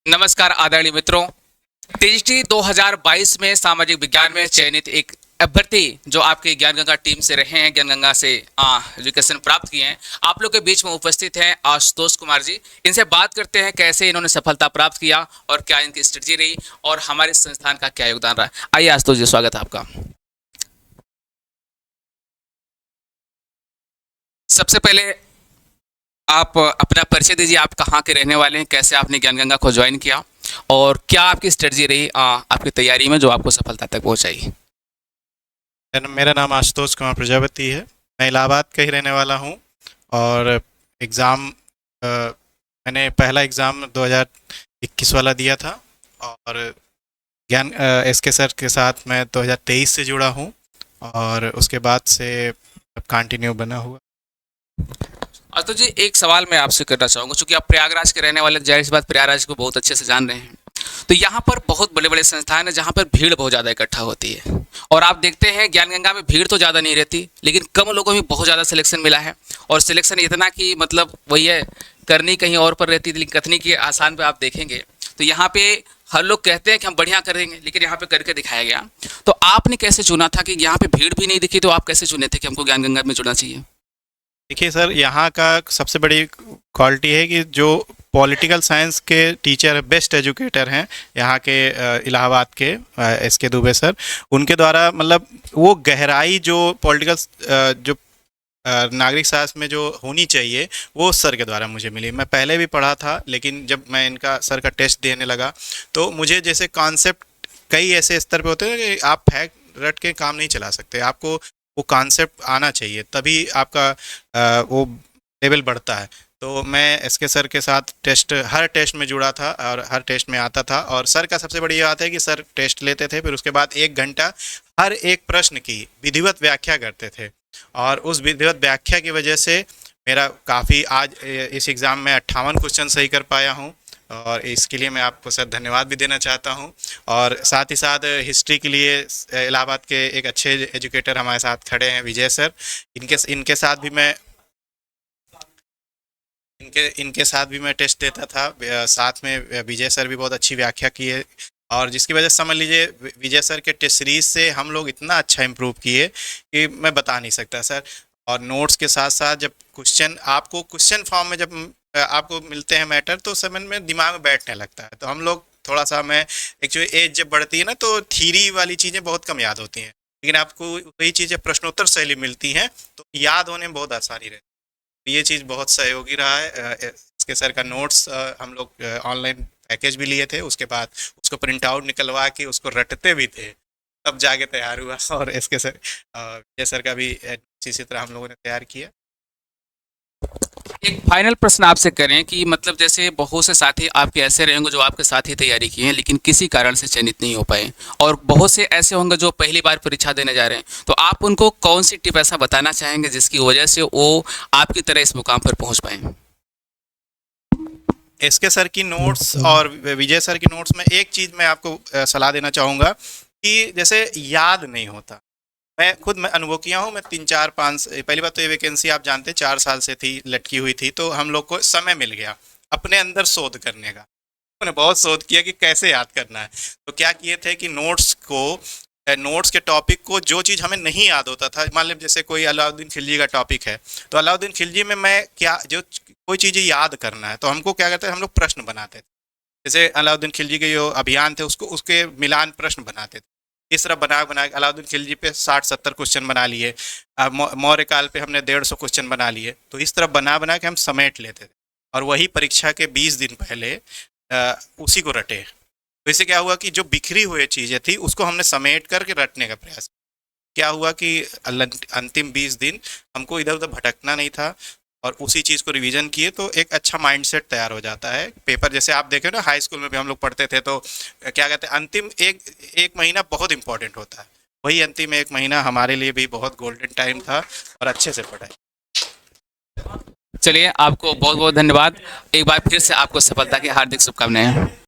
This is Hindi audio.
नमस्कार आदरणीय मित्रों। टीजीटी 2022 में सामाजिक विज्ञान में चयनित एक अभ्यर्थी जो आपके ज्ञान गंगा टीम से रहे हैं, ज्ञान गंगा से एजुकेशन प्राप्त किए हैं, आप लोग के बीच में उपस्थित हैं आशुतोष कुमार जी। इनसे बात करते हैं कैसे इन्होंने सफलता प्राप्त किया और क्या इनकी स्ट्रेटजी रही और हमारे संस्थान का क्या योगदान रहा। आइए आशुतोष जी, स्वागत है आपका। सबसे पहले आप अपना परिचय दीजिए, आप कहाँ के रहने वाले हैं, कैसे आपने ज्ञान गंगा को ज्वाइन किया और क्या आपकी स्ट्रेटजी रही आपकी तैयारी में जो आपको सफलता तक पहुंचाई। मेरा नाम आशुतोष कुमार प्रजापति है। मैं इलाहाबाद का ही रहने वाला हूँ और एग्ज़ाम मैंने पहला एग्ज़ाम 2021 वाला दिया था और ज्ञान एस के सर के साथ मैं 2023 से जुड़ा हूँ और उसके बाद से कंटिन्यू बना हुआ। तो जी एक सवाल मैं आपसे करना चाहूँगा, चूंकि आप प्रयागराज के रहने वाले, जाहिर सी बात प्रयागराज को बहुत अच्छे से जान रहे हैं। तो यहाँ पर बहुत बड़े बड़े संस्थान हैं जहाँ पर भीड़ बहुत ज़्यादा इकट्ठा होती है और आप देखते हैं ज्ञान गंगा में भीड़ तो ज़्यादा नहीं रहती, लेकिन कम लोगों में बहुत ज़्यादा सिलेक्शन मिला है और सिलेक्शन इतना कि मतलब वही है, करनी कहीं और पर रहती थी लेकिन कथनी की आसान पे आप देखेंगे तो यहाँ पे हर लोग कहते हैं कि हम बढ़िया करेंगे, लेकिन यहाँ पे करके दिखाया गया। तो आपने कैसे चुना था कि यहाँ पे भीड़ भी नहीं दिखी, तो आप कैसे चुने थे कि हमको ज्ञान गंगा में जुड़ना चाहिए। देखिए सर, यहाँ का सबसे बड़ी क्वालिटी है कि जो पॉलिटिकल साइंस के टीचर बेस्ट एजुकेटर हैं यहाँ के इलाहाबाद के एस के दुबे सर, उनके द्वारा मतलब वो गहराई जो पॉलिटिकल जो नागरिक शास्त्र में जो होनी चाहिए वो सर के द्वारा मुझे मिली। मैं पहले भी पढ़ा था, लेकिन जब मैं इनका सर का टेस्ट देने लगा तो मुझे जैसे कॉन्सेप्ट कई ऐसे स्तर पे होते हैं कि आप फैक्ट रट के काम नहीं चला सकते, आपको वो कॉन्सेप्ट आना चाहिए तभी आपका वो लेवल बढ़ता है। तो मैं एस के सर के साथ हर टेस्ट में जुड़ा था और हर टेस्ट में आता था और सर का सबसे बड़ी बात है कि सर टेस्ट लेते थे, फिर उसके बाद 1 घंटा हर एक प्रश्न की विधिवत व्याख्या करते थे और उस विधिवत व्याख्या की वजह से मेरा काफ़ी आज इस एग्ज़ाम में 58 क्वेश्चन सही कर पाया हूँ और इसके लिए मैं आपको सर धन्यवाद भी देना चाहता हूँ। और साथ ही साथ हिस्ट्री के लिए इलाहाबाद के एक अच्छे एजुकेटर हमारे साथ खड़े हैं, विजय सर। इनके साथ भी मैं इनके साथ भी मैं टेस्ट देता था। साथ में विजय सर भी बहुत अच्छी व्याख्या किए और जिसकी वजह से समझ लीजिए विजय सर के टेस्ट सीरीज से हम लोग इतना अच्छा इम्प्रूव किए कि मैं बता नहीं सकता सर। और नोट्स के साथ साथ जब क्वेश्चन फॉर्म में जब आपको मिलते हैं मैटर तो समझ में दिमाग में बैठने लगता है। तो हम लोग थोड़ा सा, मैं एक्चुअली एज जब बढ़ती है ना तो थीरी वाली चीज़ें बहुत कम याद होती हैं, लेकिन आपको वही चीज़ें प्रश्नोत्तर शैली मिलती हैं तो याद होने में बहुत आसानी रहती है। ये चीज़ बहुत सहयोगी रहा है। इसके सर का नोट्स हम लोग ऑनलाइन पैकेज भी लिए थे, उसके बाद उसको प्रिंट आउट निकलवा के उसको रटते भी थे, तब जाके तैयार हुआ। और इसके सर ये सर का भी इसी तरह हम लोगों ने तैयार किया। एक फाइनल प्रश्न आपसे करें कि मतलब जैसे बहुत से साथी आपके ऐसे रहेंगे जो आपके साथ ही तैयारी किए हैं लेकिन किसी कारण से चयनित नहीं हो पाए, और बहुत से ऐसे होंगे जो पहली बार परीक्षा देने जा रहे हैं, तो आप उनको कौन सी टिप ऐसा बताना चाहेंगे जिसकी वजह से वो आपकी तरह इस मुकाम पर पहुंच पाए। एस के सर की नोट्स और विजय सर की नोट्स में एक चीज़ मैं आपको सलाह देना चाहूँगा कि जैसे याद नहीं होता। मैं अनुभव किया हूँ। मैं 3 4 5 पहली बात तो ये वैकेंसी आप जानते हैं 4 साल से थी, लटकी हुई थी, तो हम लोग को समय मिल गया अपने अंदर शोध करने का। मैंने बहुत शोध किया कि कैसे याद करना है। तो क्या किए थे कि नोट्स के टॉपिक को, जो चीज़ हमें नहीं याद होता था, मान लीजिए जैसे कोई अलाउद्दीन खिलजी का टॉपिक है तो अलाउद्दीन खिलजी में मैं क्या जो कोई चीज़ें याद करना है तो हमको क्या करते हैं, हम लोग प्रश्न बनाते थे। जैसे अलाउद्दीन खिलजी के जो अभियान थे उसके मिलान प्रश्न बनाते थे। इस तरह बना के अलाउद्दीन खिलजी पे 60 70 क्वेश्चन बना लिए। मौर्य काल पे हमने 150 क्वेश्चन बना लिए। तो इस तरह बना के हम समेट लेते थे और वही परीक्षा के 20 दिन पहले उसी को रटे। तो इससे क्या हुआ कि जो बिखरी हुई चीज़ें थी उसको हमने समेट करके रटने का प्रयास। क्या हुआ कि अंतिम 20 दिन हमको इधर उधर भटकना नहीं था और उसी चीज़ को रिवीजन किए तो एक अच्छा माइंडसेट तैयार हो जाता है। पेपर जैसे आप देखें ना, हाई स्कूल में भी हम लोग पढ़ते थे तो क्या कहते हैं, अंतिम एक महीना बहुत इंपॉर्टेंट होता है। वही अंतिम 1 महीना हमारे लिए भी बहुत गोल्डन टाइम था और अच्छे से पढ़ाई। चलिए, आपको बहुत बहुत धन्यवाद। एक बार फिर से आपको सफलता की हार्दिक शुभकामनाएं।